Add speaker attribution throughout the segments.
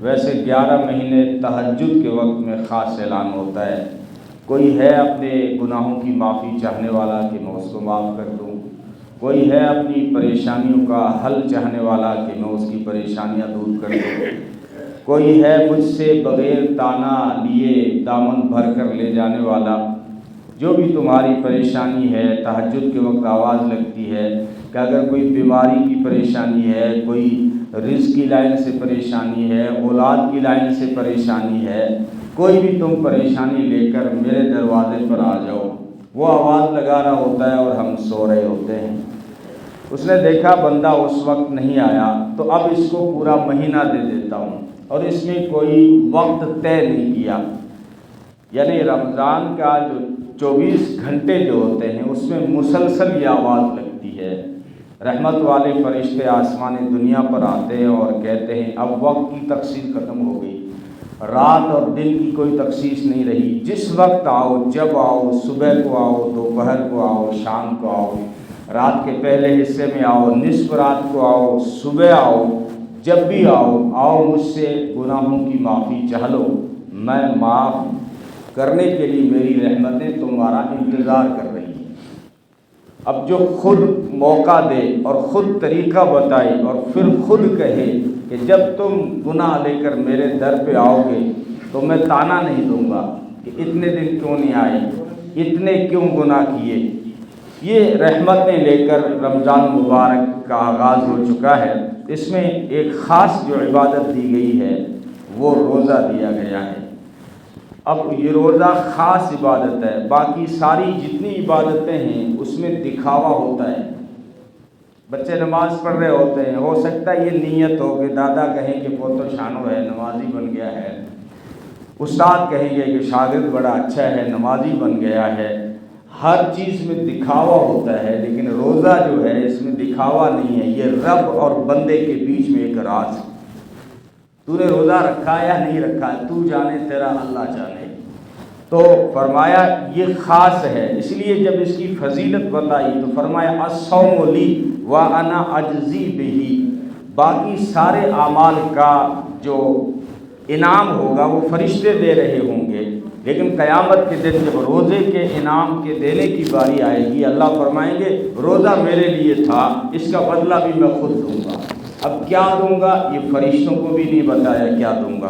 Speaker 1: ویسے 11 مہینے تہجد کے وقت میں خاص اعلان ہوتا ہے۔ کوئی ہے اپنے گناہوں کی معافی چاہنے والا کہ میں اس کو معاف کر دوں، کوئی ہے اپنی پریشانیوں کا حل چاہنے والا کہ میں اس کی پریشانیاں دور کر دوں، کوئی ہے مجھ سے بغیر تانا لیے دامن بھر کر لے جانے والا۔ جو بھی تمہاری پریشانی ہے، تہجد کے وقت آواز لگتی ہے کہ اگر کوئی بیماری کی پریشانی ہے، کوئی رزق کی لائن سے پریشانی ہے، اولاد کی لائن سے پریشانی ہے، کوئی بھی تم پریشانی لے کر میرے دروازے پر آ جاؤ۔ وہ آواز لگا رہا ہوتا ہے اور ہم سو رہے ہوتے ہیں۔ اس نے دیکھا بندہ اس وقت نہیں آیا تو اب اس کو پورا مہینہ دے دیتا ہوں، اور اس میں کوئی وقت طے نہیں کیا، یعنی رمضان کا جو 24 گھنٹے جو ہوتے ہیں اس میں مسلسل یہ آواز لگتی ہے۔ رحمت والے فرشتے آسمان دنیا پر آتے ہیں اور کہتے ہیں اب وقت کی تقسیم ختم ہو گئی، رات اور دن کی کوئی تخصیص نہیں رہی، جس وقت آؤ، جب آؤ، صبح کو آؤ، دوپہر کو آؤ، شام کو آؤ، رات کے پہلے حصے میں آؤ، نصف رات کو آؤ، صبح آؤ، جب بھی آؤ، آؤ مجھ سے گناہوں کی معافی چاہ لو، میں معاف کرنے کے لیے میری رحمتیں تمہارا انتظار کر رہی ہیں۔ اب جو خود موقع دے اور خود طریقہ بتائے اور پھر خود کہے کہ جب تم گناہ لے کر میرے در پہ آؤ گے تو میں تانا نہیں دوں گا کہ اتنے دن کیوں نہیں آئے، اتنے کیوں گناہ کیے۔ یہ رحمتیں لے کر رمضان مبارک کا آغاز ہو چکا ہے۔ اس میں ایک خاص جو عبادت دی گئی ہے وہ روزہ دیا گیا ہے۔ اب یہ روزہ خاص عبادت ہے، باقی ساری جتنی عبادتیں ہیں اس میں دکھاوا ہوتا ہے۔ بچے نماز پڑھ رہے ہوتے ہیں، ہو سکتا ہے یہ نیت ہو کہ دادا کہیں کہ پوتو شانو ہے، نمازی بن گیا ہے، استاد کہیں گے کہ شاگرد بڑا اچھا ہے، نمازی بن گیا ہے۔ ہر چیز میں دکھاوا ہوتا ہے، لیکن روزہ جو ہے اس میں دکھاوا نہیں ہے، یہ رب اور بندے کے بیچ میں ایک راز ہے۔ تو نے روزہ رکھا یا نہیں رکھا ہے تو جانے، تیرا اللہ جانے۔ تو فرمایا یہ خاص ہے، اس لیے جب اس کی فضیلت بتائی تو فرمایا الصوم لی وانا اجزی بہ، باقی سارے اعمال کا جو انعام ہوگا وہ فرشتے دے رہے ہوں گے، لیکن قیامت کے دن جب روزے کے انعام کے دینے کی باری آئے گی، اللہ فرمائیں گے روزہ میرے لیے تھا، اس کا بدلہ بھی میں خود دوں گا۔ اب کیا دوں گا یہ فرشتوں کو بھی نہیں بتایا کیا دوں گا۔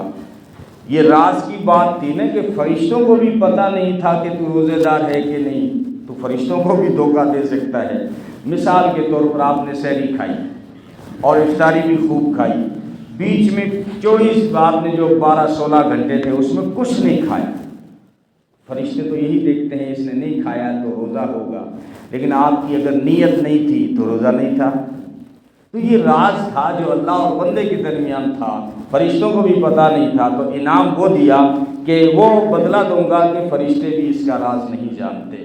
Speaker 1: یہ راز کی بات تھی نا کہ فرشتوں کو بھی پتہ نہیں تھا کہ تو روزے دار ہے کہ نہیں، تو فرشتوں کو بھی دھوکہ دے سکتا ہے۔ مثال کے طور پر آپ نے سحری کھائی اور افطاری بھی خوب کھائی، بیچ میں 24 آپ نے جو 12-16 گھنٹے تھے اس میں کچھ نہیں کھایا، فرشتے تو یہی دیکھتے ہیں اس نے نہیں کھایا تو روزہ ہوگا، لیکن آپ کی اگر نیت نہیں تھی تو روزہ نہیں تھا۔ تو یہ راز تھا جو اللہ اور بندے کے درمیان تھا، فرشتوں کو بھی پتہ نہیں تھا، تو انعام وہ دیا کہ وہ بدلہ دوں گا کہ فرشتے بھی اس کا راز نہیں جانتے۔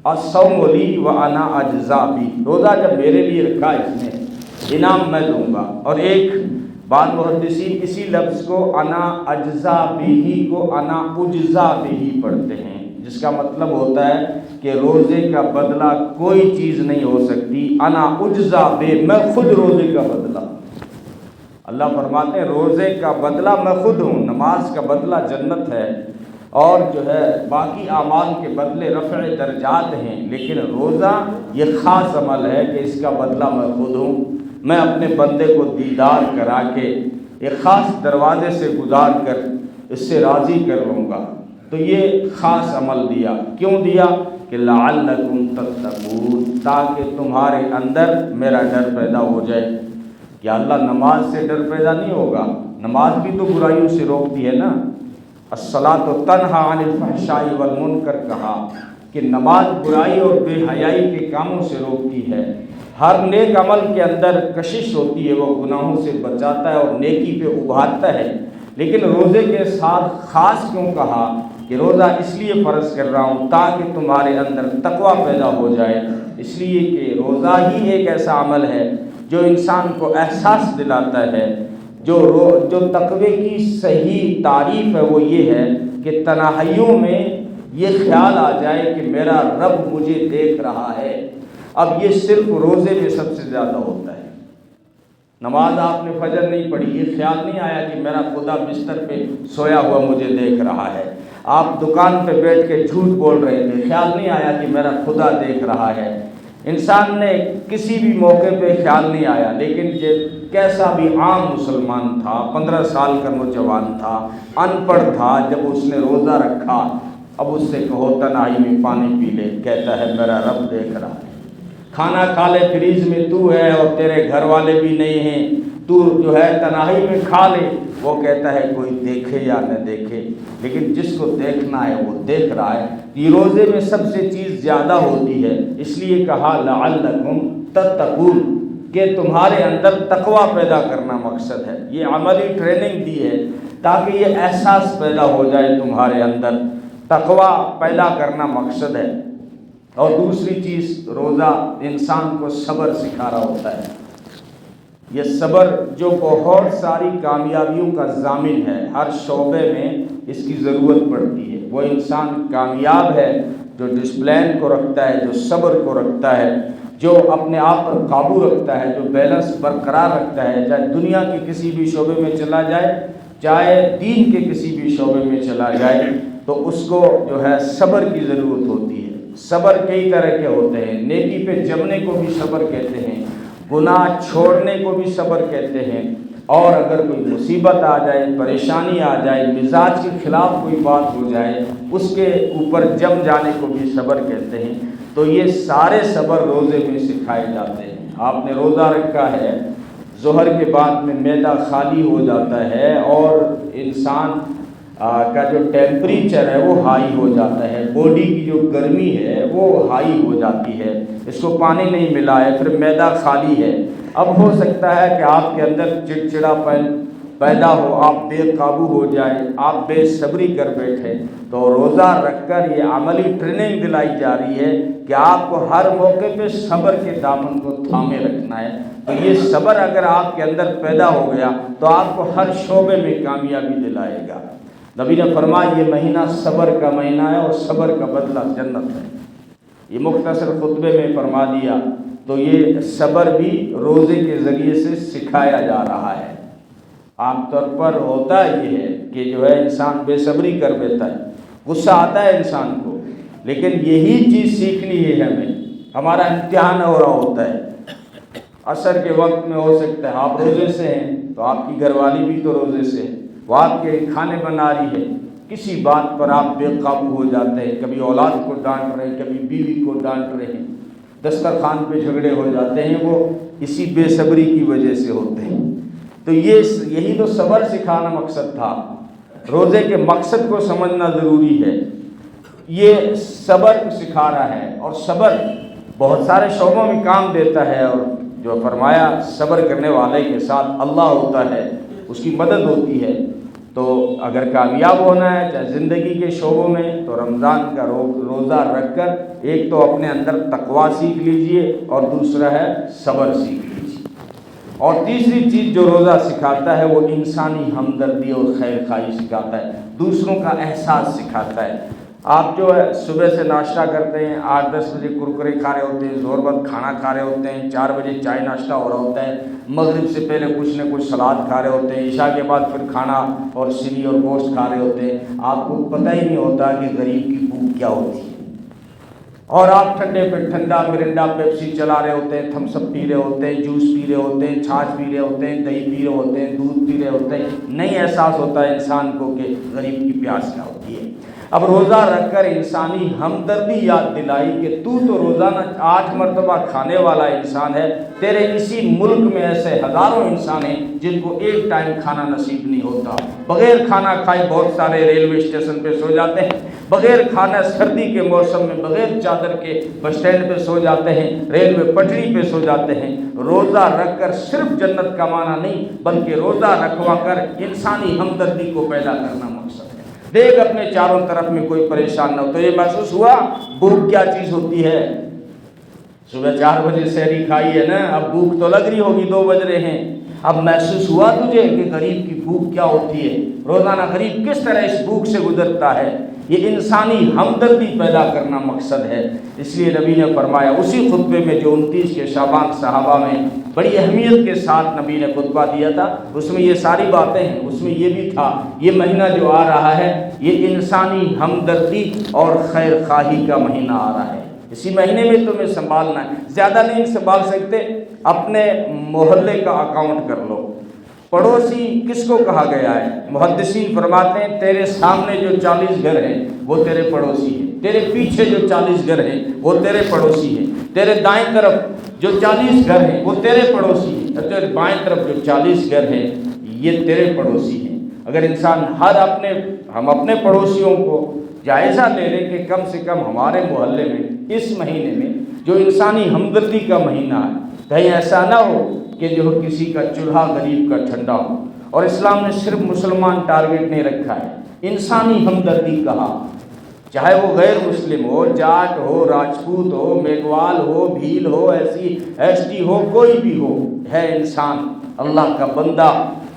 Speaker 1: الصوم لی وانا اجزی بہ، روزہ جب میرے لیے رکھا اس نے، انعام میں دوں گا۔ اور ایک بعض محدثین اسی لفظ کو انا اجزا بہ کو انا اجزا بہ پڑھتے ہیں، جس کا مطلب ہوتا ہے کہ روزے کا بدلہ کوئی چیز نہیں ہو سکتی، انا اجزا بہ، میں خود روزے کا بدلہ۔ اللہ فرماتے ہیں روزے کا بدلہ میں خود ہوں، نماز کا بدلہ جنت ہے، اور جو ہے باقی اعمال کے بدلے رفع درجات ہیں، لیکن روزہ یہ خاص عمل ہے کہ اس کا بدلہ میں خود ہوں۔ میں اپنے بندے کو دیدار کرا کے ایک خاص دروازے سے گزار کر اس سے راضی کر لوں گا۔ تو یہ خاص عمل دیا، کیوں دیا؟ کہ لعلکم تتقون، تاکہ تمہارے اندر میرا ڈر پیدا ہو جائے۔ کیا اللہ نماز سے ڈر پیدا نہیں ہوگا؟ نماز بھی تو برائیوں سے روکتی ہے نا۔ الصلاۃ تنہی عن الفحشاء والمنکر کہا کہ نماز برائی اور بے حیائی کے کاموں سے روکتی ہے۔ ہر نیک عمل کے اندر کشش ہوتی ہے، وہ گناہوں سے بچاتا ہے اور نیکی پہ ابھارتا ہے، لیکن روزے کے ساتھ خاص کیوں کہا کہ روزہ اس لیے فرض کر رہا ہوں تاکہ تمہارے اندر تقویٰ پیدا ہو جائے، اس لیے کہ روزہ ہی ایک ایسا عمل ہے جو انسان کو احساس دلاتا ہے۔ جو تقوی کی صحیح تعریف ہے وہ یہ ہے کہ تنہائیوں میں یہ خیال آ جائے کہ میرا رب مجھے دیکھ رہا ہے۔ اب یہ صرف روزے میں سب سے زیادہ ہوتا ہے، نماز آپ نے فجر نہیں پڑھی، یہ خیال نہیں آیا کہ میرا خدا بستر پہ سویا ہوا مجھے دیکھ رہا ہے۔ آپ دکان پہ بیٹھ کے جھوٹ بول رہے تھے، خیال نہیں آیا کہ میرا خدا دیکھ رہا ہے۔ انسان نے کسی بھی موقع پہ خیال نہیں آیا، لیکن کیسا بھی عام مسلمان تھا، 15 سال کا نوجوان تھا، ان پڑھ تھا، جب اس نے روزہ رکھا، اب اس سے کہو تنہائی میں پانی پی لے، کہتا ہے میرا رب دیکھ رہا ہے۔ کھانا کھا لے، فریج میں تو ہے اور تیرے گھر والے بھی نہیں ہیں، تو جو ہے تنہائی میں کھا لے، وہ کہتا ہے کوئی دیکھے یا نہ دیکھے، لیکن جس کو دیکھنا ہے وہ دیکھ رہا ہے۔ یہ روزے میں سب سے چیز زیادہ ہوتی ہے، اس لیے کہا لعلکم تتقون، کہ تمہارے اندر تقوی پیدا کرنا مقصد ہے۔ یہ عملی ٹریننگ دی ہے تاکہ یہ احساس پیدا ہو جائے تمہارے اندر، تقوی پیدا کرنا مقصد ہے۔ اور دوسری چیز، روزہ انسان کو صبر سکھا رہا ہوتا ہے۔ یہ صبر جو بہت ساری کامیابیوں کا ضامن ہے، ہر شعبے میں اس کی ضرورت پڑتی ہے۔ وہ انسان کامیاب ہے جو ڈسپلین کو رکھتا ہے، جو صبر کو رکھتا ہے، جو اپنے آپ پر قابو رکھتا ہے، جو بیلنس برقرار رکھتا ہے، چاہے دنیا کے کسی بھی شعبے میں چلا جائے، چاہے دین کے کسی بھی شعبے میں چلا جائے، تو اس کو جو ہے صبر کی ضرورت ہوتی ہے۔ صبر کئی طرح کے ہوتے ہیں، نیکی پہ جمنے کو بھی صبر کہتے ہیں، گناہ چھوڑنے کو بھی صبر کہتے ہیں، اور اگر کوئی مصیبت آ جائے، پریشانی آ جائے، مزاج کے خلاف کوئی بات ہو جائے، اس کے اوپر جم جانے کو بھی صبر کہتے ہیں۔ تو یہ سارے صبر روزے میں سکھائے جاتے ہیں۔ آپ نے روزہ رکھا ہے، ظہر کے بعد میں معدہ خالی ہو جاتا ہے اور انسان کا جو ٹیمپریچر ہے وہ ہائی ہو جاتا ہے، باڈی کی جو گرمی ہے وہ ہائی ہو جاتی ہے، اس کو پانی نہیں ملا ہے، پھر معدہ خالی ہے۔ اب ہو سکتا ہے کہ آپ کے اندر چڑچڑا پن پیدا ہو، آپ بے قابو ہو جائیں، آپ بے صبری کر بیٹھے، تو روزہ رکھ کر یہ عملی ٹریننگ دلائی جا رہی ہے کہ آپ کو ہر موقع پہ صبر کے دامن کو تھامے رکھنا ہے۔ تو یہ صبر اگر آپ کے اندر پیدا ہو گیا تو آپ کو ہر شعبے میں کامیابی دلائے گا۔ نبی نے فرمایا یہ مہینہ صبر کا مہینہ ہے اور صبر کا بدلہ جنت ہے۔ یہ مختصر خطبے میں فرما دیا۔ تو یہ صبر بھی روزے کے ذریعے سے سکھایا جا رہا ہے۔ عام طور پر ہوتا یہ ہے کہ جو ہے انسان بے صبری کر بیٹھتا ہے، غصہ آتا ہے انسان کو، لیکن یہی چیز سیکھنی ہے ہمیں۔ ہمارا امتحان ہو رہا ہوتا ہے، عصر کے وقت میں ہو سکتا ہے آپ روزے سے ہیں تو آپ کی گھر والی بھی تو روزے سے ہے، وہ آپ کے کھانے بنا رہی ہے، کسی بات پر آپ بے قابو ہو جاتے ہیں، کبھی اولاد کو ڈانٹ رہے ہیں، کبھی بیوی کو ڈانٹ رہے ہیں، دسترخوان پہ جھگڑے ہو جاتے ہیں، وہ اسی بے صبری کی وجہ سے ہوتے ہیں۔ تو یہی تو صبر سکھانا مقصد تھا۔ روزے کے مقصد کو سمجھنا ضروری ہے۔ یہ صبر سکھا رہا ہے، اور صبر بہت سارے شعبوں میں کام دیتا ہے، اور جو فرمایا صبر کرنے والے کے ساتھ اللہ ہوتا ہے، اس کی مدد ہوتی ہے۔ تو اگر کامیاب ہونا ہے چاہے زندگی کے شعبوں میں، تو رمضان کا روزہ رکھ کر ایک تو اپنے اندر تقویٰ سیکھ لیجئے، اور دوسرا ہے صبر سیکھ لیجئے۔ اور تیسری چیز جو روزہ سکھاتا ہے وہ انسانی ہمدردی اور خیر خواہی سکھاتا ہے، دوسروں کا احساس سکھاتا ہے۔ آپ جو ہے صبح سے ناشتہ کرتے ہیں، 8-10 بجے کرکرے کھا رہے ہوتے ہیں، زور بعد کھانا کھا رہے ہوتے ہیں، 4 بجے چائے ناشتہ ہو رہا ہوتا ہے، مغرب سے پہلے کچھ نہ کچھ سلاد کھا رہے ہوتے ہیں، عشاء کے بعد پھر کھانا اور سری اور گوشت کھا رہے ہوتے ہیں، آپ کو پتہ ہی نہیں ہوتا کہ غریب کی بھوک کیا ہوتی ہے۔ اور آپ ٹھنڈے پہ ٹھنڈا مرنڈا پیپسی چلا رہے ہوتے ہیں، تھمس اپ پی رہے ہوتے ہیں، جوس پی رہے ہوتے ہیں، چھاچھ پی رہے ہوتے ہیں، دہی پی رہے ہوتے ہیں، دودھ پی رہے ہوتے ہیں، نہیں احساس ہوتا ہے انسان کو کہ غریب کی پیاس کیا ہوتی ہے۔ اب روزہ رکھ کر انسانی ہمدردی یاد دلائی کہ تو روزانہ 8 مرتبہ کھانے والا انسان ہے، تیرے اسی ملک میں ایسے ہزاروں انسان ہیں جن کو ایک ٹائم کھانا نصیب نہیں ہوتا، بغیر کھانا کھائے بہت سارے ریلوے اسٹیشن پہ سو جاتے ہیں، بغیر کھانا سردی کے موسم میں بغیر چادر کے بس اسٹینڈ پہ سو جاتے ہیں، ریلوے پٹری پہ سو جاتے ہیں۔ روزہ رکھ کر صرف جنت کمانا نہیں، بلکہ روزہ رکھوا کر انسانی ہمدردی کو پیدا کرنا مقصد ہے۔ دیکھ اپنے چاروں طرف میں کوئی پریشان نہ ہو، تو یہ محسوس ہوا بھوک کیا چیز ہوتی ہے۔ صبح 4 بجے سحری کھائی ہے نا، اب بھوک تو لگ رہی ہوگی، 2 بج رہے ہیں، اب محسوس ہوا تجھے کہ غریب کی بھوک کیا ہوتی ہے، روزانہ غریب کس طرح اس بھوک سے گزرتا ہے۔ یہ انسانی ہمدردی پیدا کرنا مقصد ہے۔ اس لیے نبی نے فرمایا اسی خطبے میں جو 29 کے شعبان صحابہ میں بڑی اہمیت کے ساتھ نبی نے خطبہ دیا تھا، اس میں یہ ساری باتیں ہیں، اس میں یہ بھی تھا یہ مہینہ جو آ رہا ہے یہ انسانی ہمدردی اور خیر خواہی کا مہینہ آ رہا ہے، اسی مہینے میں تمہیں سنبھالنا ہے، زیادہ نہیں سنبھال سکتے اپنے محلے کا اکاؤنٹ کر لو۔ پڑوسی کس کو کہا گیا ہے؟ محدثین فرماتے ہیں تیرے سامنے جو 40 گھر ہیں وہ تیرے پڑوسی ہیں، تیرے پیچھے جو 40 گھر ہیں وہ تیرے پڑوسی ہیں، تیرے دائیں طرف جو 40 گھر ہیں وہ تیرے پڑوسی ہیں، اور تیرے بائیں طرف جو 40 گھر ہیں یہ تیرے پڑوسی ہیں۔ اگر انسان ہم اپنے پڑوسیوں کو جائزہ لے لیں کہ کم سے کم ہمارے محلے میں اس مہینے میں جو انسانی ہمدردی کا مہینہ ہے، کہیں ایسا نہ ہو کہ جو کسی کا چولہا غریب کا ٹھنڈا ہو۔ اور اسلام نے صرف مسلمان ٹارگٹ نہیں رکھا ہے، انسانی ہمدردی کہا، چاہے وہ غیر مسلم ہو، جاٹ ہو، راجپوت ہو، میگھوال ہو، بھیل ہو، ایس ٹی ہو، کوئی بھی ہو، ہے انسان اللہ کا بندہ۔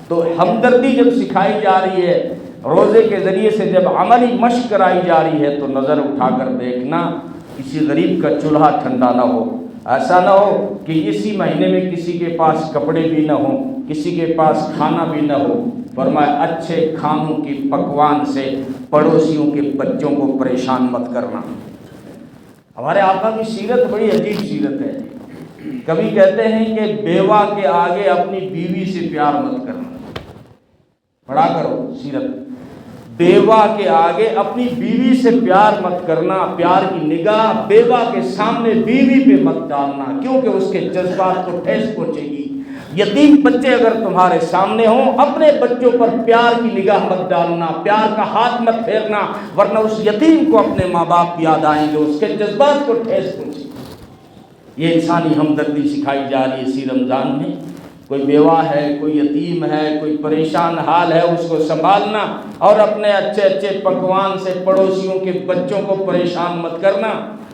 Speaker 1: تو ہمدردی جب سکھائی جا رہی ہے، روزے کے ذریعے سے جب عملی مشق کرائی جا رہی ہے، تو نظر اٹھا کر دیکھنا کسی غریب کا چولہا ٹھنڈا نہ ہو۔ ایسا نہ ہو کہ اسی مہینے میں کسی کے پاس کپڑے بھی نہ ہوں، کسی کے پاس کھانا بھی نہ ہو۔ فرمایا اچھے کھانوں کی پکوان سے پڑوسیوں کے بچوں کو پریشان مت کرنا۔ ہمارے آقا کی سیرت بڑی عجیب سیرت ہے، کبھی کہتے ہیں کہ بیوہ کے آگے اپنی بیوی سے پیار مت کرنا، پڑھا کرو سیرت، بیوہ کے آگے اپنی بیوی سے پیار مت کرنا، پیار کی نگاہ بیوہ کے سامنے بیوی پہ مت ڈالنا، کیونکہ اس کے جذبات کو ٹھیس پہنچے گی۔ یتیم بچے اگر تمہارے سامنے ہوں، اپنے بچوں پر پیار کی نگاہ مت ڈالنا، پیار کا ہاتھ مت پھیرنا، ورنہ اس یتیم کو اپنے ماں باپ یاد آئیں گے، اس کے جذبات کو ٹھیس پہنچے گی۔ یہ انسانی ہمدردی سکھائی جا رہی ہے اسی رمضان میں۔ کوئی بیوہ ہے، کوئی یتیم ہے، کوئی پریشان حال ہے، اس کو سنبھالنا، اور اپنے اچھے اچھے پکوان سے پڑوسیوں کے بچوں کو پریشان مت کرنا۔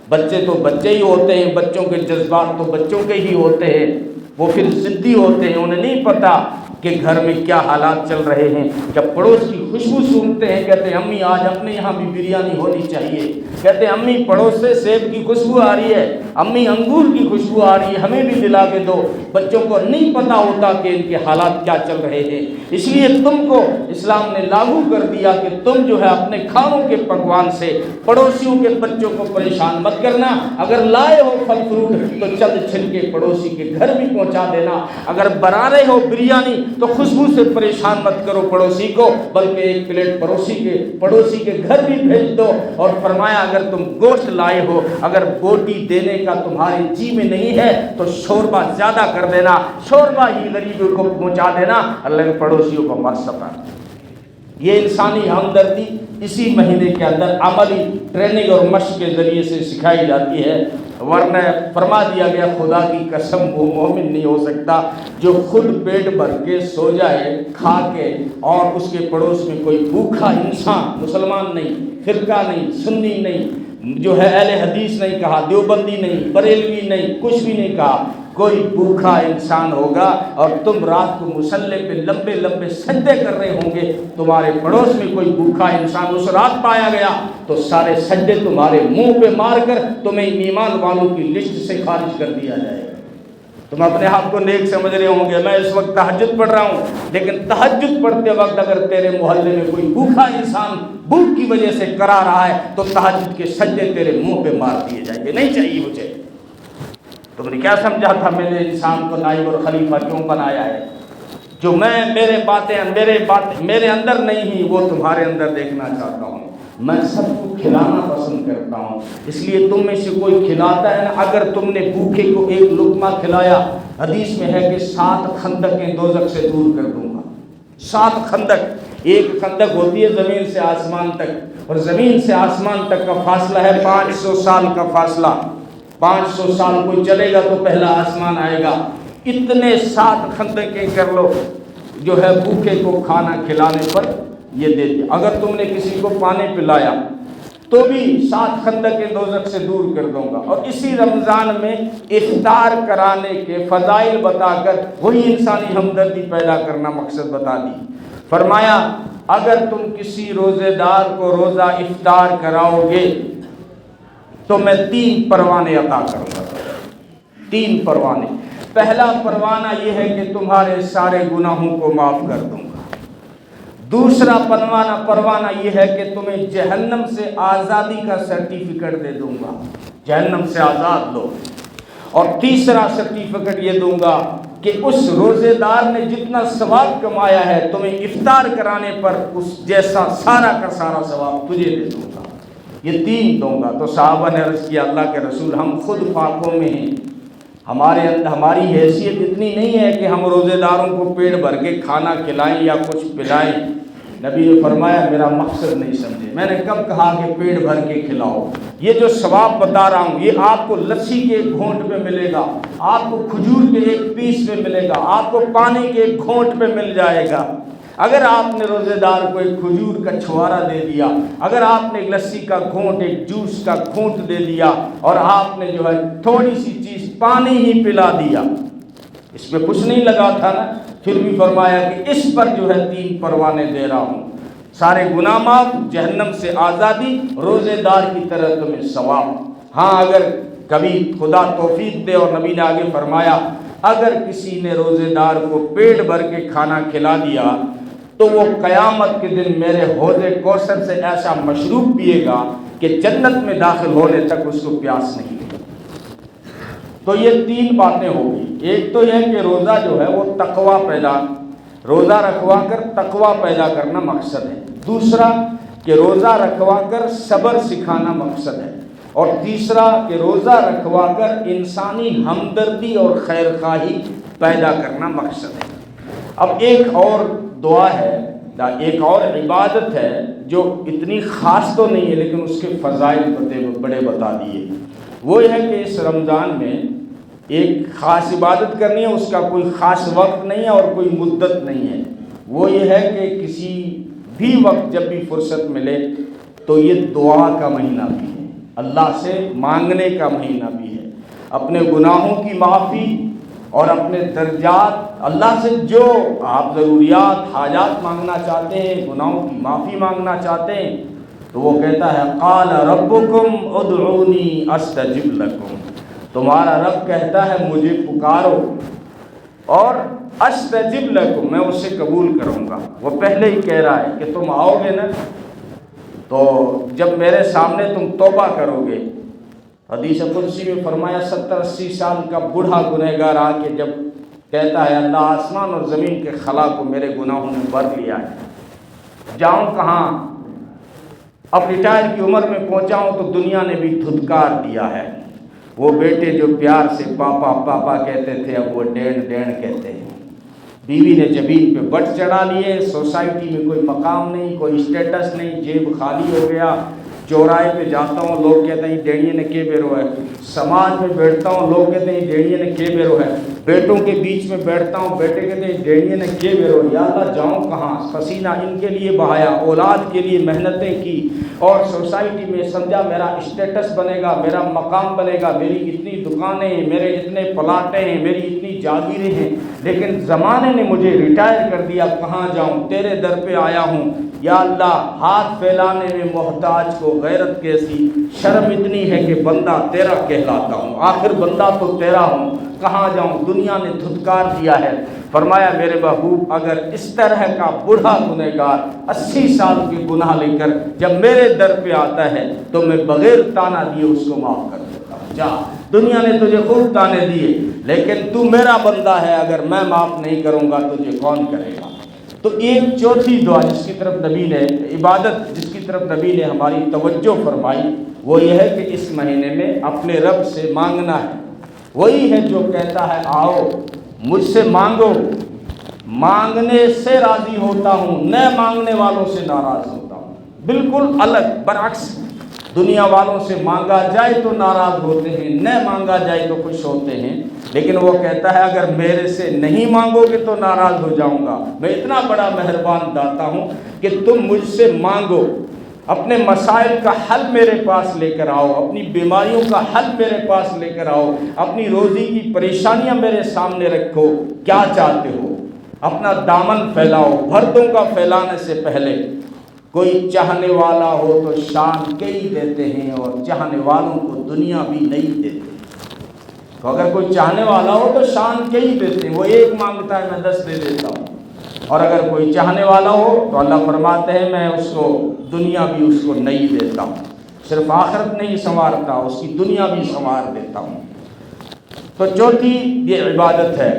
Speaker 1: بچے تو بچے ہی ہوتے ہیں، بچوں کے جذبات تو بچوں کے ہی ہوتے ہیں، وہ پھر ضدی ہوتے ہیں، انہیں نہیں پتہ کہ گھر میں کیا حالات چل رہے ہیں۔ جب پڑوس کی خوشبو سونگتے ہیں، کہتے ہیں امی آج اپنے یہاں بھی بریانی ہونی چاہیے، کہتے ہیں امی پڑوس سے سیب کی خوشبو آ رہی ہے، امی انگور کی خوشبو آ رہی ہے، ہمیں بھی دلا کے دو۔ بچوں کو نہیں پتہ ہوتا کہ ان کے حالات کیا چل رہے ہیں، اس لیے تم کو اسلام نے لاگو کر دیا کہ تم جو ہے اپنے کھانوں کے پکوان سے پڑوسیوں کے بچوں کو پریشان مت کرنا۔ اگر لائے ہو پھل فروٹ تو چند چھلکے پڑوسی کے گھر بھی پہنچا دینا، اگر بنا رہے ہو بریانی تو خوشبو سے پریشان مت کرو پڑوسی کو، بلکہ ایک پلیٹ پڑوسی کے گھر بھی بھیج دو۔ اور فرمایا اگر تم گوشت لائے ہو، اگر بوٹی دینے کا تمہارے جی میں نہیں ہے تو شوربہ زیادہ کر دینا، شوربہ ہی غریبوں کو پہنچا دینا، اللہ کے پڑوسیوں کو مت ستا۔ یہ انسانی ہمدردی اسی مہینے کے اندر عملی ٹریننگ اور مشق کے ذریعے سے سکھائی جاتی ہے، ورنہ فرما دیا گیا خدا کی قسم وہ مومن نہیں ہو سکتا جو خود پیٹ بھر کے سو جائے کھا کے، اور اس کے پڑوس میں کوئی بھوکھا انسان، مسلمان نہیں، فرقہ نہیں، سنی نہیں، جو ہے اہل حدیث نہیں کہا، دیوبندی نہیں، بریلوی نہیں، کچھ بھی نہیں کہا، کوئی بھوکھا انسان ہوگا اور تم رات کو مصلی پہ لمبے لمبے سجدے کر رہے ہوں گے، تمہارے پڑوس میں کوئی بھوکھا انسان اس رات پایا گیا تو سارے سجدے تمہارے منہ پہ مار کر تمہیں ایمان والوں کی لسٹ سے خارج کر دیا جائے گا۔ تم اپنے آپ کو نیک سمجھ رہے ہوں گے، میں اس وقت تہجد پڑھ رہا ہوں، لیکن تہجد پڑھتے وقت اگر تیرے محلے میں کوئی بھوکھا انسان بھوک کی وجہ سے کرا رہا ہے تو تہجد کے سجدے تیرے منہ پہ مار دیے جائیں گے۔ نہیں چاہیے مجھے۔ تم نے کیا سمجھا تھا میں نے انسان کو نائب اور خلیفہ کیوں بنایا ہے؟ جو میرے باتیں میرے اندر نہیں ہی وہ تمہارے اندر دیکھنا چاہتا ہوں۔ میں سب کو کھلانا پسند کرتا ہوں، اس لیے تم میں سے کوئی کھلاتا ہے نا، اگر تم نے بھوکے کو ایک لقمہ کھلایا، حدیث میں ہے کہ 7 خندقیں دوزخ سے دور کر دوں گا۔ 7 خندق، ایک خندق ہوتی ہے زمین سے آسمان تک، اور زمین سے آسمان تک کا فاصلہ ہے 500 سال کا فاصلہ۔ 500 سال کوئی چلے گا تو پہلا آسمان آئے گا، اتنے 7 خندقیں کر لو جو ہے بھوکے کو کھانا کھلانے پر یہ دے دیا۔ اگر تم نے کسی کو پانی پلایا تو بھی 7 خندقیں دوزخ سے دور کر دوں گا۔ اور اسی رمضان میں افطار کرانے کے فضائل بتا کر وہی انسانی ہمدردی پیدا کرنا مقصد بتا دی۔ فرمایا اگر تم کسی روزے دار کو روزہ افطار کراؤ گے تو میں 3 پروانے عطا کروں گا۔ 3 پروانے، پہلا پروانہ یہ ہے کہ تمہارے سارے گناہوں کو معاف کر دوں گا۔ دوسرا پروانہ یہ ہے کہ تمہیں جہنم سے آزادی کا سرٹیفکیٹ دے دوں گا، جہنم سے آزاد لو۔ اور تیسرا سرٹیفکیٹ یہ دوں گا کہ اس روزے دار نے جتنا ثواب کمایا ہے تمہیں افطار کرانے پر اس جیسا سارا کا سارا ثواب تجھے دے دوں گا۔ یہ تین دوں گا۔ تو صحابہ نے عرض کیا اللہ کے رسول ہم خود فاقوں میں ہیں، ہماری حیثیت اتنی نہیں ہے کہ ہم روزے داروں کو پیٹ بھر کے کھانا کھلائیں یا کچھ پلائیں۔ نبی نے فرمایا میرا مقصد نہیں سمجھے، میں نے کب کہا کہ پیٹ بھر کے کھلاؤ؟ یہ جو ثواب بتا رہا ہوں یہ آپ کو لسی کے ایک گھونٹ پہ ملے گا، آپ کو کھجور کے ایک پیس پہ ملے گا، آپ کو پانی کے ایک گھونٹ پہ مل جائے گا۔ اگر آپ نے روزے دار کو ایک کھجور کا چھوارا دے دیا، اگر آپ نے ایک لسی کا گھونٹ، ایک جوس کا گھونٹ دے دیا، اور آپ نے جو ہے تھوڑی سی چیز پانی ہی پلا دیا، اس میں کچھ نہیں لگا تھا نا، پھر بھی فرمایا کہ اس پر جو ہے 3 پروانے دے رہا ہوں، سارے گناہ معاف، جہنم سے آزادی، روزے دار کی طرح تمہیں ثواب۔ ہاں اگر کبھی خدا توفیق دے، اور نبی نے آگے فرمایا اگر کسی نے روزے دار کو پیٹ بھر کے کھانا کھلا دیا تو وہ قیامت کے دن میرے حوض کوثر سے ایسا مشروب پیے گا کہ جنت میں داخل ہونے تک اس کو پیاس نہیں ہوگی۔ تو یہ 3 باتیں ہوگی۔ ایک تو یہ کہ روزہ جو ہے وہ تقویٰ روزہ رکھوا کر تقویٰ پیدا کرنا مقصد ہے۔ دوسرا کہ روزہ رکھوا کر صبر سکھانا مقصد ہے۔ اور تیسرا کہ روزہ رکھوا کر انسانی ہمدردی اور خیر خواہی پیدا کرنا مقصد ہے۔ اب ایک اور دعا ہے، ایک اور عبادت ہے جو اتنی خاص تو نہیں ہے لیکن اس کے فضائل بڑے بتا دیے۔ وہ یہ ہے کہ اس رمضان میں ایک خاص عبادت کرنی ہے، اس کا کوئی خاص وقت نہیں ہے اور کوئی مدت نہیں ہے۔ وہ یہ ہے کہ کسی بھی وقت جب بھی فرصت ملے تو یہ دعا کا مہینہ بھی ہے، اللہ سے مانگنے کا مہینہ بھی ہے، اپنے گناہوں کی معافی اور اپنے درجات، اللہ سے جو آپ ضروریات حاجات مانگنا چاہتے ہیں، گناہوں کی معافی مانگنا چاہتے ہیں، تو وہ کہتا ہے قال ربکم ادعونی استجب لکم، تمہارا رب کہتا ہے مجھے پکارو اور استجب لکم، میں اسے قبول کروں گا۔ وہ پہلے ہی کہہ رہا ہے کہ تم آؤ گے نا تو جب میرے سامنے تم توبہ کرو گے، حدیث قدسی میں فرمایا 70-80 سال کا بوڑھا گنہگار آ کے جب کہتا ہے اللہ آسمان اور زمین کے خلا کو میرے گناہوں نے بھر لیا ہے، جاؤں کہاں؟ اب ریٹائر کی عمر میں پہنچا ہوں تو دنیا نے بھی دھتکار دیا ہے۔ وہ بیٹے جو پیار سے پاپا پاپا کہتے تھے اب وہ ڈینڈ ڈینڈ کہتے ہیں، بیوی نے جبین پہ بٹ چڑھا لیے، سوسائٹی میں کوئی مقام نہیں، کوئی اسٹیٹس نہیں، جیب خالی ہو گیا، چوراہے پہ جاتا ہوں لوگ کہتے ہیں ڈیڑیے نے کے بیرو ہے، سماج میں بیٹھتا ہوں لوگ کہتے ہیں ڈیڑیے نے کے بیرو ہے، بیٹوں کے بیچ میں بیٹھتا ہوں بیٹے کہتے ہیں ڈیڑیے نے کے بیرو ہے۔ یا اللہ جاؤں کہاں؟ پسینہ ان کے لیے بہایا، اولاد کے لیے محنتیں کی، اور سوسائٹی میں سمجھا میرا اسٹیٹس بنے گا، میرا مقام بنے گا، میری اتنی دکانیں ہیں، میرے اتنے پلاٹیں ہیں، میری اتنی جاگیریں ہیں، لیکن زمانے نے مجھے ریٹائر کر دیا، کہاں جاؤں؟ تیرے در پہ آیا ہوں۔ یا اللہ ہاتھ پھیلانے میں محتاج کو غیرت کیسی، شرم اتنی ہے کہ بندہ تیرا کہلاتا ہوں، آخر بندہ تو تیرا ہوں، کہاں جاؤں؟ دنیا نے دھتکار دیا ہے۔ فرمایا میرے محبوب اگر اس طرح کا بوڑھا گنہگار 80 سال کے گناہ لے کر جب میرے در پہ آتا ہے تو میں بغیر تانا دیے اس کو معاف کر دیتا ہوں۔ جا، دنیا نے تجھے خوب تانے دیے لیکن تو میرا بندہ ہے، اگر میں معاف نہیں کروں گا تجھے کون کرے گا؟ تو ایک چوتھی دعا جس کی طرف نبی نے عبادت جس کی طرف نبی نے ہماری توجہ فرمائی وہ یہ ہے کہ اس مہینے میں اپنے رب سے مانگنا ہے۔ وہی ہے جو کہتا ہے آؤ مجھ سے مانگو، مانگنے سے راضی ہوتا ہوں، نہ مانگنے والوں سے ناراض ہوتا ہوں۔ بالکل الگ، برعکس، دنیا والوں سے مانگا جائے تو ناراض ہوتے ہیں، نہ مانگا جائے تو خوش ہوتے ہیں، لیکن وہ کہتا ہے اگر میرے سے نہیں مانگو گے تو ناراض ہو جاؤں گا۔ میں اتنا بڑا مہربان داتا ہوں کہ تم مجھ سے مانگو، اپنے مسائل کا حل میرے پاس لے کر آؤ، اپنی بیماریوں کا حل میرے پاس لے کر آؤ، اپنی روزی کی پریشانیاں میرے سامنے رکھو، کیا چاہتے ہو؟ اپنا دامن پھیلاؤ، بھردوں کا پھیلانے سے پہلے کوئی چاہنے والا ہو تو شان کئی دیتے ہیں اور چاہنے والوں کو دنیا بھی نہیں دیتے۔ تو اگر کوئی چاہنے والا ہو تو شان کئی دیتے ہیں، وہ ایک مانگتا ہے میں 10 دے دیتا ہوں، اور اگر کوئی چاہنے والا ہو تو اللہ فرماتے ہیں میں اس کو دنیا بھی اس کو نئی دیتا ہوں، صرف آخرت نہیں سنوارتا، اس کی دنیا بھی سنوار دیتا ہوں۔ تو چوتھی یہ عبادت ہے،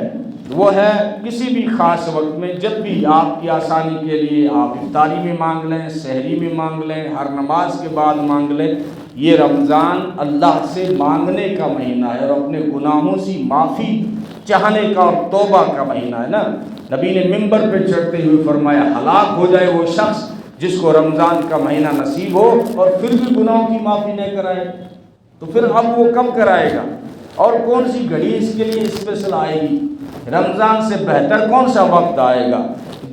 Speaker 1: وہ ہے کسی بھی خاص وقت میں جب بھی آپ کی آسانی کے لیے آپ افطاری میں مانگ لیں، سحری میں مانگ لیں، ہر نماز کے بعد مانگ لیں۔ یہ رمضان اللہ سے مانگنے کا مہینہ ہے اور اپنے گناہوں سے معافی چاہنے کا اور توبہ کا مہینہ ہے نا۔ نبی نے منبر پہ چڑھتے ہوئے فرمایا ہلاک ہو جائے وہ شخص جس کو رمضان کا مہینہ نصیب ہو اور پھر بھی گناہوں کی معافی نہ کرائے۔ تو پھر اب وہ کب کرائے گا؟ اور کون سی گھڑی اس کے لیے اسپیشل آئے گی؟ رمضان سے بہتر کون سا وقت آئے گا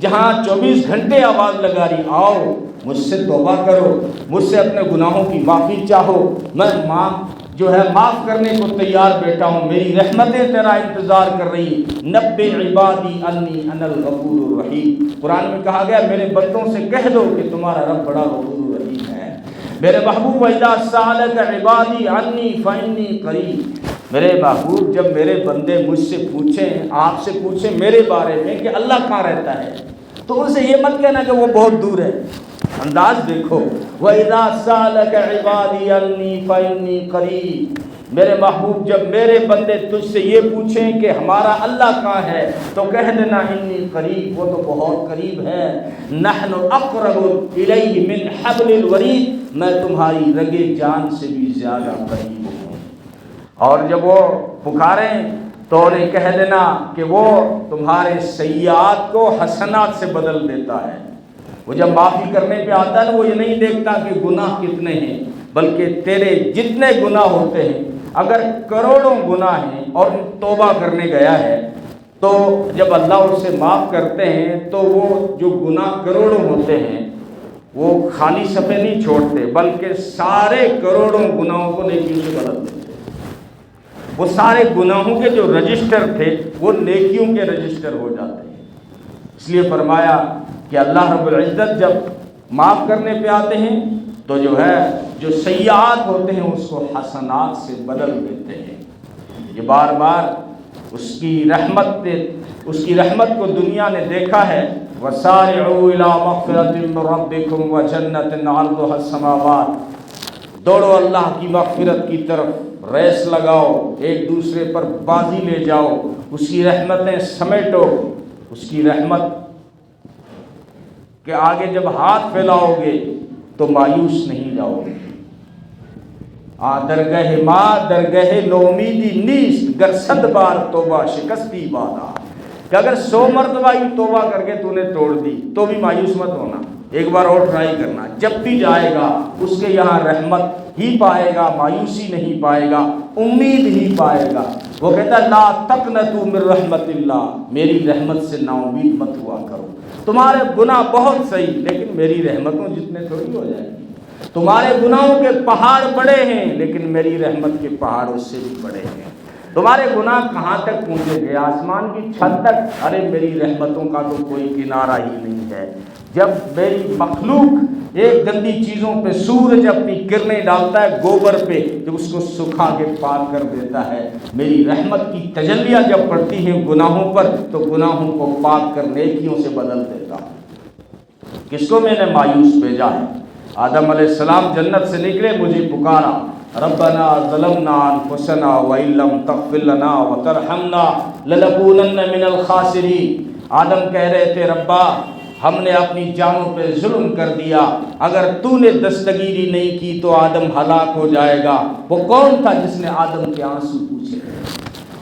Speaker 1: جہاں 24 گھنٹے آواز لگا رہی آؤ مجھ سے توبہ کرو، مجھ سے اپنے گناہوں کی معافی چاہو، میں معاف کرنے کو تیار بیٹھا ہوں، میری رحمتیں تیرا انتظار کر رہی۔ نبئ عبادی انی انا الغفور الرحیم، قرآن میں کہا گیا میرے بندوں سے کہہ دو کہ تمہارا رب بڑا غفور الرحیم ہے۔ میرے محبوب اذا سألک عبادی عنی فانی قریب، میرے محبوب جب میرے بندے مجھ سے پوچھیں، آپ سے پوچھیں میرے بارے میں کہ اللہ کہاں رہتا ہے، تو ان سے یہ مت کہنا کہ وہ بہت دور ہے۔ انداز دیکھو، وَإِذَا سَأَلَكَ عِبَادِي عَنِّي فَإِنِّي قَرِيبٌ، میرے محبوب جب میرے بندے تجھ سے یہ پوچھیں کہ ہمارا اللہ کہاں ہے تو کہہ دینا انی قریب، وہ تو بہت قریب ہے۔ نحن اقرب الیہ من حبل الورید، میں تمہاری رگے جان سے بھی زیادہ قریب ہوں۔ اور جب وہ پکاریں تو انہیں کہہ دینا کہ وہ تمہارے سیئات کو حسنات سے بدل دیتا ہے۔ وہ جب معافی کرنے پہ آتا ہے نا، وہ یہ نہیں دیکھتا کہ گناہ کتنے ہیں، بلکہ تیرے جتنے گناہ ہوتے ہیں، اگر کروڑوں گناہ ہیں اور توبہ کرنے گیا ہے تو جب اللہ اس سے معاف کرتے ہیں تو وہ جو گناہ کروڑوں ہوتے ہیں وہ خالی صفحے نہیں چھوڑتے، بلکہ سارے کروڑوں گناہوں کو نیکیوں سے بدل دیتے ہیں۔ وہ سارے گناہوں کے جو رجسٹر تھے وہ نیکیوں کے رجسٹر ہو جاتے ہیں۔ اس لیے فرمایا کہ اللہ رب العزت جب معاف کرنے پہ آتے ہیں تو جو سیئات ہوتے ہیں اس کو حسنات سے بدل دیتے ہیں۔ یہ بار بار اس کی رحمت کو دنیا نے دیکھا ہے۔ وَسَارِعُوا إِلَىٰ مَغْفِرَةٍ مِّن رَّبِّكُمْ وَجَنَّةٍ عَرْضُهَا السَّمَاوَاتُ، دوڑو اللہ کی مغفرت کی طرف، ریس لگاؤ، ایک دوسرے پر بازی لے جاؤ، اس کی رحمتیں سمیٹو، اس کی رحمت کہ آگے جب ہاتھ پھیلاؤ گے تو مایوس نہیں جاؤ گے۔ درگہ ماں درگہ نومیدی نیست، گر 100 بار توبہ شکستی بادا، کہ اگر 100 مرتبہ ہی توبہ کر کے تو نے توڑ دی تو بھی مایوس مت ہونا، ایک بار اور ٹرائی کرنا، جب بھی جائے گا اس کے یہاں رحمت ہی پائے گا، مایوسی نہیں پائے گا، امید ہی پائے گا۔ وہ کہتا ہے لا تقنطوا من رحمت اللہ، میری رحمت سے نا امید مت ہوا کرو۔ تمہارے گناہ بہت صحیح لیکن میری رحمتوں جتنے تھوڑی ہو جائیں گی۔ تمہارے گناہوں کے پہاڑ بڑے ہیں لیکن میری رحمت کے پہاڑ اس سے بھی بڑے ہیں۔ تمہارے گناہ کہاں تک پہنچے گے؟ آسمان کی چھت تک؟ ارے میری رحمتوں کا تو کوئی کنارہ ہی نہیں ہے۔ جب میری مخلوق ایک گندی چیزوں پہ سورج اپنی کرنیں ڈالتا ہے گوبر پہ تو اس کو سکھا کے پاک کر دیتا ہے، میری رحمت کی تجلیاں جب پڑتی ہیں گناہوں پر تو گناہوں کو پاک کر نیکیوں سے بدل دیتا ہوں۔ کس کو میں نے مایوس بھیجا ہے؟ آدم علیہ السلام جنت سے نکلے، مجھے پکارا ربنا ظلمنا انفسنا وان لم تغفر لنا وترحمنا لنکونن من الخاسرین۔ آدم کہہ رہے تھے ربا ہم نے اپنی جانوں پہ ظلم کر دیا، اگر تو نے دستگیری نہیں کی تو آدم ہلاک ہو جائے گا۔ وہ کون تھا جس نے آدم کے آنسو پوچھے؟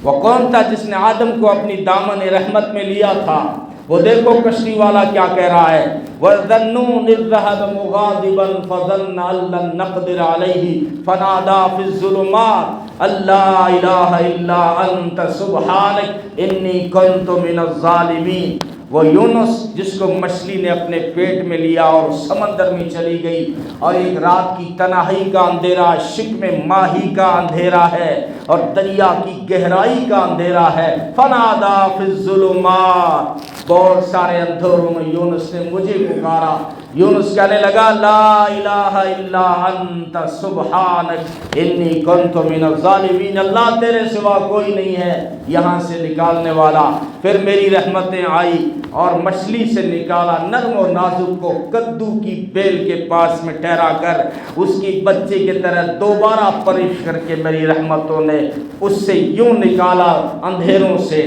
Speaker 1: وہ کون تھا جس نے آدم کو اپنی دامن رحمت میں لیا تھا؟ وہ دیکھو کشتی والا کیا کہہ رہا ہے، وَذَنُّونِ إِذْ ذَهَبَ مُغَاضِبًا فَظَنَّ أَن لَّن نَّقْدِرَ عَلَيْهِ فَنَادَىٰ فِي الظُّلُمَاتِ أَن لَّا إِلَٰهَ إِلَّا أَنتَ سُبْحَانَكَ إِنِّي كُنتُ مِنَ الظَّالِمِينَ۔ وہ یونس جس کو مچھلی نے اپنے پیٹ میں لیا اور سمندر میں چلی گئی، اور ایک رات کی تنہائی کا اندھیرا، شکم ماہی کا اندھیرا ہے اور دریا کی گہرائی کا اندھیرا ہے۔ فنادیٰ فی الظلمات، بہت سارے اندھیروں میں یونس نے مجھے پکارا، یونس کہنے لگا لا الہ الا انت سبحانک انی کنت من الظالمین، اللہ تیرے سوا کوئی نہیں ہے یہاں سے نکالنے والا۔ پھر میری رحمتیں آئی اور مچھلی سے نکالا، نرم و نازک کو کدو کی بیل کے پاس میں ٹھہرا کر اس کی بچے کی طرح دوبارہ پرورش کر کے میری رحمتوں نے اس سے یوں نکالا اندھیروں سے۔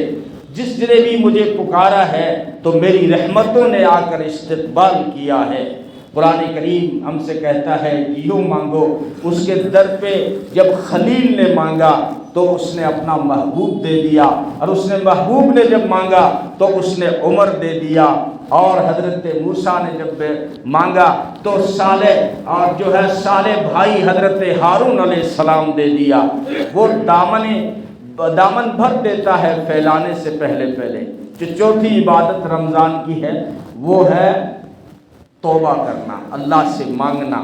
Speaker 1: جس نے بھی مجھے پکارا ہے تو میری رحمتوں نے آ کر استقبال کیا ہے۔ قرآن کریم ہم سے کہتا ہے کہ یوں مانگو۔ اس کے در پہ جب خلیل نے مانگا تو اس نے اپنا محبوب دے دیا، اور اس نے محبوب نے جب مانگا تو اس نے عمر دے دیا، اور حضرت موسیٰ نے جب مانگا تو صالح اور جو ہے صالح بھائی حضرت ہارون علیہ السلام دے دیا۔ وہ دامن بھر دیتا ہے پھیلانے سے پہلے پہلے۔ جو چوتھی عبادت رمضان کی ہے وہ ہے توبہ کرنا، اللہ سے مانگنا،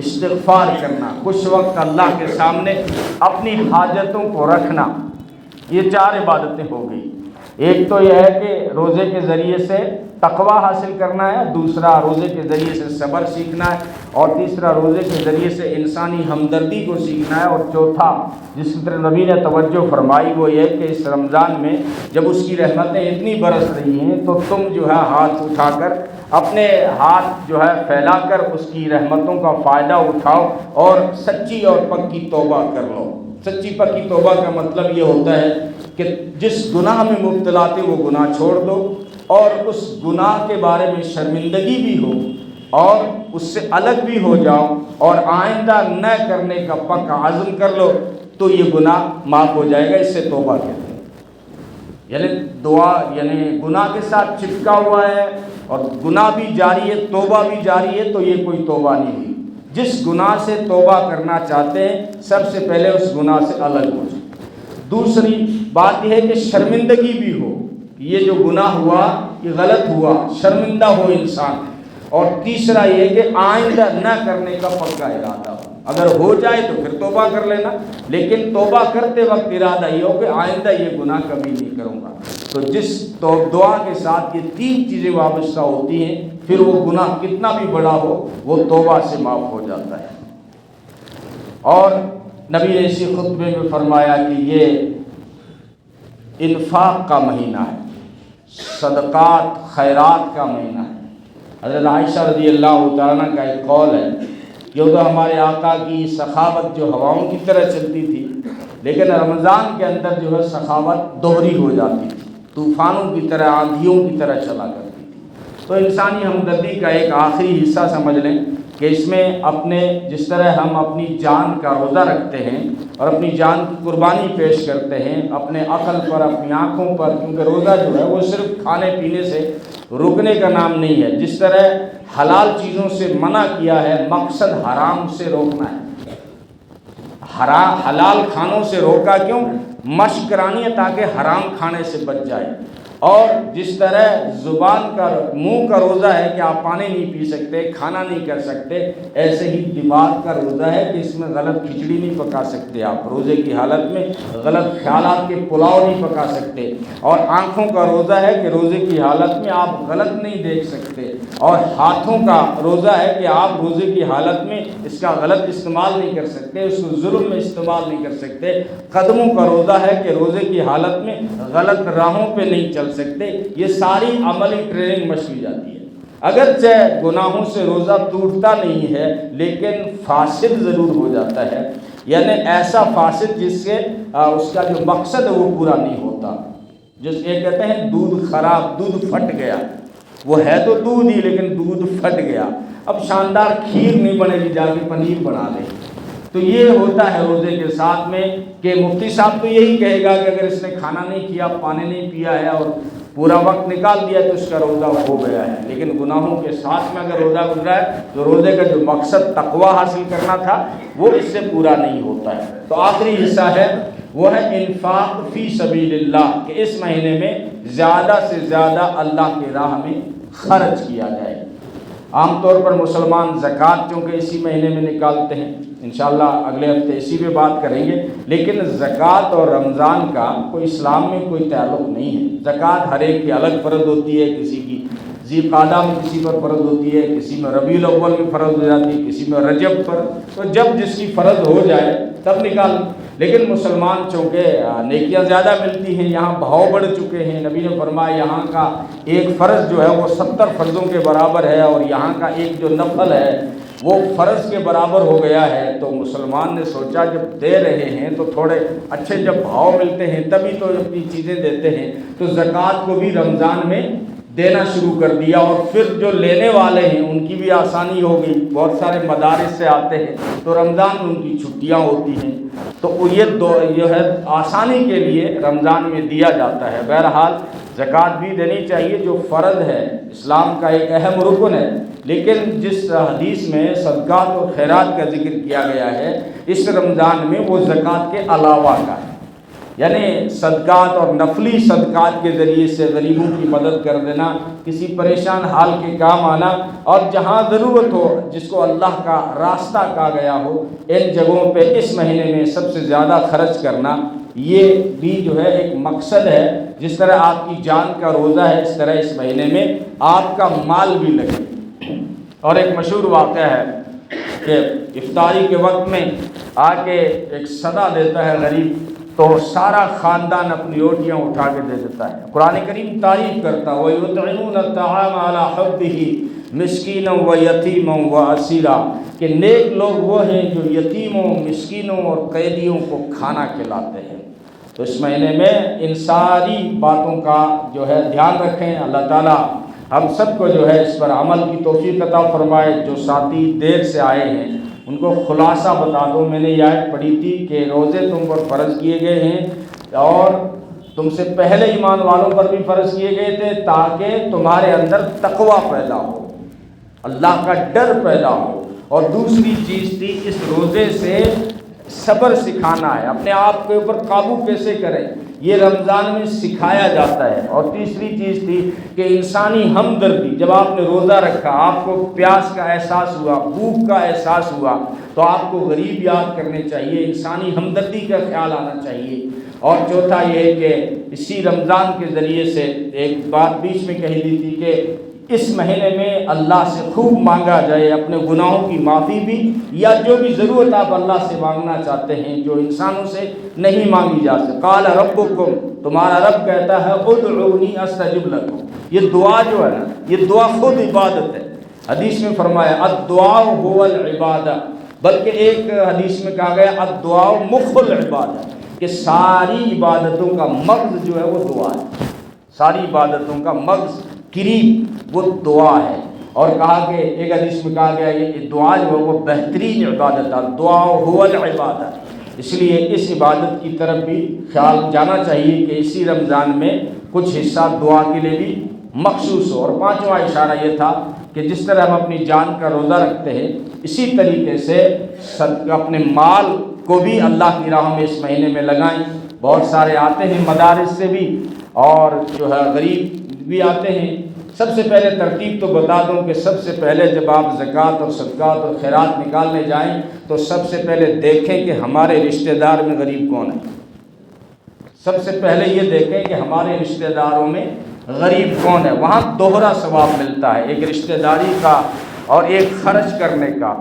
Speaker 1: استغفار کرنا، کچھ وقت اللہ کے سامنے اپنی حاجتوں کو رکھنا۔ یہ 4 عبادتیں ہو گئی۔ ایک تو یہ ہے کہ روزے کے ذریعے سے تقوی حاصل کرنا ہے، دوسرا روزے کے ذریعے سے صبر سیکھنا ہے، اور تیسرا روزے کے ذریعے سے انسانی ہمدردی کو سیکھنا ہے، اور چوتھا جس کی طرف نبی نے توجہ فرمائی وہ یہ کہ اس رمضان میں جب اس کی رحمتیں اتنی برس رہی ہیں تو تم جو ہے ہاتھ اٹھا کر اپنے ہاتھ جو ہے پھیلا کر اس کی رحمتوں کا فائدہ اٹھاؤ اور سچی اور پکی توبہ کر لو۔ سچی پکی توبہ کا مطلب یہ ہوتا ہے کہ جس گناہ میں مبتلا تھے وہ گناہ چھوڑ دو، اور اس گناہ کے بارے میں شرمندگی بھی ہو اور اس سے الگ بھی ہو جاؤ اور آئندہ نہ کرنے کا پکا عزم کر لو تو یہ گناہ معاف ہو جائے گا۔ اس سے توبہ کہتے ہیں۔ یعنی دعا گناہ کے ساتھ چپکا ہوا ہے اور گناہ بھی جاری ہے، توبہ بھی جاری ہے، تو یہ کوئی توبہ نہیں ہوئی۔ جس گناہ سے توبہ کرنا چاہتے ہیں سب سے پہلے اس گناہ سے الگ ہو جائے۔ دوسری بات یہ ہے کہ شرمندگی بھی ہو، یہ جو گناہ ہوا یہ غلط ہوا، شرمندہ ہو انسان۔ اور تیسرا یہ کہ آئندہ نہ کرنے کا پکا ارادہ ہو، اگر ہو جائے تو پھر توبہ کر لینا، لیکن توبہ کرتے وقت ارادہ یہ ہو کہ آئندہ یہ گناہ کبھی نہیں کروں گا۔ تو جس دعا کے ساتھ یہ 3 چیزیں وابستہ ہوتی ہیں پھر وہ گناہ کتنا بھی بڑا ہو وہ توبہ سے معاف ہو جاتا ہے۔ اور نبی نے اسی خطبے میں فرمایا کہ یہ انفاق کا مہینہ ہے، صدقات خیرات کا مہینہ ہے۔ حضرت عائشہ رضی اللہ تعالیٰ کا ایک قول ہے کہ وہ تو ہمارے آقا کی سخاوت جو ہواؤں کی طرح چلتی تھی، لیکن رمضان کے اندر جو ہے سخاوت دوہری ہو جاتی تھی، طوفانوں کی طرح آندھیوں کی طرح چلا کرتی تھی۔ تو انسانی ہمدردی کا ایک آخری حصہ سمجھ لیں کہ اس میں اپنے جس طرح ہم اپنی جان کا روزہ رکھتے ہیں اور اپنی جان کی قربانی پیش کرتے ہیں اپنے عقل پر، اپنی آنکھوں پر، کیونکہ روزہ جو ہے وہ صرف کھانے پینے سے رکنے کا نام نہیں ہے۔ جس طرح حلال چیزوں سے منع کیا ہے، مقصد حرام سے روکنا ہے۔ حلال کھانوں سے روکا کیوں؟ مشق کرانی ہے تاکہ حرام کھانے سے بچ جائے۔ اور جس طرح زبان کا منہ کا روزہ ہے کہ آپ پانی نہیں پی سکتے، کھانا نہیں کر سکتے، ایسے ہی دماغ کا روزہ ہے کہ اس میں غلط کھچڑی نہیں پکا سکتے آپ، روزے کی حالت میں غلط خیالات کے پلاؤ نہیں پکا سکتے۔ اور آنکھوں کا روزہ ہے کہ روزے کی حالت میں آپ غلط نہیں دیکھ سکتے۔ اور ہاتھوں کا روزہ ہے کہ آپ روزے کی حالت میں اس کا غلط استعمال نہیں کر سکتے، اس کو ظلم میں استعمال نہیں کر سکتے۔ قدموں کا روزہ ہے کہ روزے کی حالت میں غلط راہوں پہ نہیں چل سکتے۔ یہ ساری عملی ٹریننگ مشق جاتی ہے۔ اگرچہ گناہوں سے روزہ ٹوٹتا نہیں ہے لیکن فاسد ضرور ہو جاتا ہے، یعنی ایسا فاسد جس سے اس کا جو مقصد ہے وہ پورا نہیں ہوتا۔ جس یہ کہتے ہیں دودھ خراب، دودھ پھٹ گیا، وہ ہے تو دودھ ہی لیکن دودھ پھٹ گیا، اب شاندار کھیر نہیں بنے گی، جا کے پنیر بنا لے۔ تو یہ ہوتا ہے روزے کے ساتھ میں کہ مفتی صاحب تو یہی کہے گا کہ اگر اس نے کھانا نہیں کیا، پانی نہیں پیا ہے اور پورا وقت نکال دیا تو اس کا روزہ ہو گیا ہے، لیکن گناہوں کے ساتھ میں اگر روزہ گزرا ہے تو روزے کا جو مقصد تقوی حاصل کرنا تھا وہ اس سے پورا نہیں ہوتا ہے۔ تو آخری حصہ ہے وہ ہے انفاق فی سبیل اللہ، کہ اس مہینے میں زیادہ سے زیادہ اللہ کی راہ میں خرچ کیا جائے۔ عام طور پر مسلمان زکوٰۃ چونکہ اسی مہینے میں نکالتے ہیں، انشاءاللہ اگلے ہفتے اسی پہ بات کریں گے، لیکن زکوٰۃ اور رمضان کا کوئی اسلام میں کوئی تعلق نہیں ہے۔ زکوٰۃ ہر ایک کی الگ فرض ہوتی ہے، کسی کی ذیقعدہ میں کسی پر فرض ہوتی ہے، کسی میں ربیع الاول میں فرض ہو جاتی ہے، کسی میں رجب پر، تو جب جس کی فرض ہو جائے تب نکال۔ لیکن مسلمان چونکہ نیکیاں زیادہ ملتی ہیں، یہاں بہاؤ بڑھ چکے ہیں، نبی نے فرمایا یہاں کا ایک فرض جو ہے وہ 70 فرضوں کے برابر ہے، اور یہاں کا ایک جو نفل ہے وہ فرض کے برابر ہو گیا ہے۔ تو مسلمان نے سوچا جب دے رہے ہیں تو تھوڑے اچھے جب بھاؤ ملتے ہیں تبھی تو اپنی چیزیں دیتے ہیں، تو زکوٰۃ کو بھی رمضان میں دینا شروع کر دیا، اور پھر جو لینے والے ہیں ان کی بھی آسانی ہو گئی، بہت سارے مدارس سے آتے ہیں تو رمضان میں ان کی چھٹیاں ہوتی ہیں، تو یہ ہے آسانی کے لیے رمضان میں دیا جاتا ہے۔ بہرحال زکوٰۃ بھی دینی چاہیے جو فرض ہے، اسلام کا ایک اہم رکن ہے، لیکن جس حدیث میں صدقات اور خیرات کا ذکر کیا گیا ہے اس رمضان میں وہ زکوٰۃ کے علاوہ کا ہے، یعنی صدقات اور نفلی صدقات کے ذریعے سے غریبوں کی مدد کر دینا، کسی پریشان حال کے کام آنا، اور جہاں ضرورت ہو جس کو اللہ کا راستہ کہا گیا ہو ان جگہوں پہ اس مہینے میں سب سے زیادہ خرچ کرنا، یہ بھی جو ہے ایک مقصد ہے۔ جس طرح آپ کی جان کا روزہ ہے اس طرح اس مہینے میں آپ کا مال بھی لگے۔ اور ایک مشہور واقعہ ہے کہ افطاری کے وقت میں آ کے ایک صدا دیتا ہے غریب، تو سارا خاندان اپنی روٹیاں اٹھا کے دے دیتا ہے۔ قرآن کریم تعریف کرتا ہے وَيُطْعِمُونَ الطَّعَامَ عَلَىٰ حُبِّهِ مِسْكِينًا وَيَتِيمًا وَأَسِيرًا، کہ نیک لوگ وہ ہیں جو یتیموں، مسکینوں اور قیدیوں کو کھانا کھلاتے ہیں۔ تو اس مہینے میں ان ساری باتوں کا جو ہے دھیان رکھیں۔ اللہ تعالیٰ ہم سب کو جو ہے اس پر عمل کی توفیق عطا فرمائے۔ جو ساتھی دیر سے آئے ہیں ان کو خلاصہ بتا دو، میں نے یہ آیت پڑھی تھی کہ روزے تم پر فرض کیے گئے ہیں اور تم سے پہلے ایمان والوں پر بھی فرض کیے گئے تھے تاکہ تمہارے اندر تقویٰ پیدا ہو، اللہ کا ڈر پیدا ہو، اور دوسری چیز تھی اس روزے سے صبر سکھانا ہے، اپنے آپ کے اوپر قابو کیسے کریں یہ رمضان میں سکھایا جاتا ہے، اور تیسری چیز تھی کہ انسانی ہمدردی، جب آپ نے روزہ رکھا آپ کو پیاس کا احساس ہوا، بھوک کا احساس ہوا، تو آپ کو غریب یاد کرنے چاہیے، انسانی ہمدردی کا خیال آنا چاہیے۔ اور چوتھا یہ ہے کہ اسی رمضان کے ذریعے سے ایک بات بیچ میں کہی دی تھی کہ اس مہینے میں اللہ سے خوب مانگا جائے، اپنے گناہوں کی معافی بھی، یا جو بھی ضرورت آپ اللہ سے مانگنا چاہتے ہیں جو انسانوں سے نہیں مانگی جا سکتی۔ قال ربکم، تمہارا رب کہتا ہے ادعونی استجب لکم، یہ دعا جو ہے نا یہ دعا خود عبادت ہے۔ حدیث میں فرمایا الدعاء هو العبادہ، بلکہ ایک حدیث میں کہا گیا الدعاء مخ العبادہ، کہ ساری عبادتوں کا مغز جو ہے وہ دعا ہے، ساری عبادتوں کا مغز قریب وہ دعا ہے۔ اور کہا کہ ایک حدیث میں کہا گیا یہ دعا جو ہے وہ بہترین عبادت ہے، دعا هو العبادہ، اس لیے اس عبادت کی طرف بھی خیال جانا چاہیے کہ اسی رمضان میں کچھ حصہ دعا کے لیے بھی مخصوص ہو۔ اور پانچواں اشارہ یہ تھا کہ جس طرح ہم اپنی جان کا روزہ رکھتے ہیں اسی طریقے سے اپنے مال کو بھی اللہ کی راہ میں اس مہینے میں لگائیں۔ بہت سارے آتے ہیں مدارس سے بھی اور جو ہے غریب بھی آتے ہیں۔ سب سے پہلے ترتیب تو بتا دوں کہ سب سے پہلے جب آپ زکوٰۃ اور صدقات اور خیرات نکالنے جائیں تو سب سے پہلے دیکھیں کہ ہمارے رشتہ دار میں غریب کون ہے۔ سب سے پہلے یہ دیکھیں کہ ہمارے رشتہ داروں میں غریب کون ہے، وہاں دوہرا ثواب ملتا ہے، ایک رشتہ داری کا اور ایک خرچ کرنے کا۔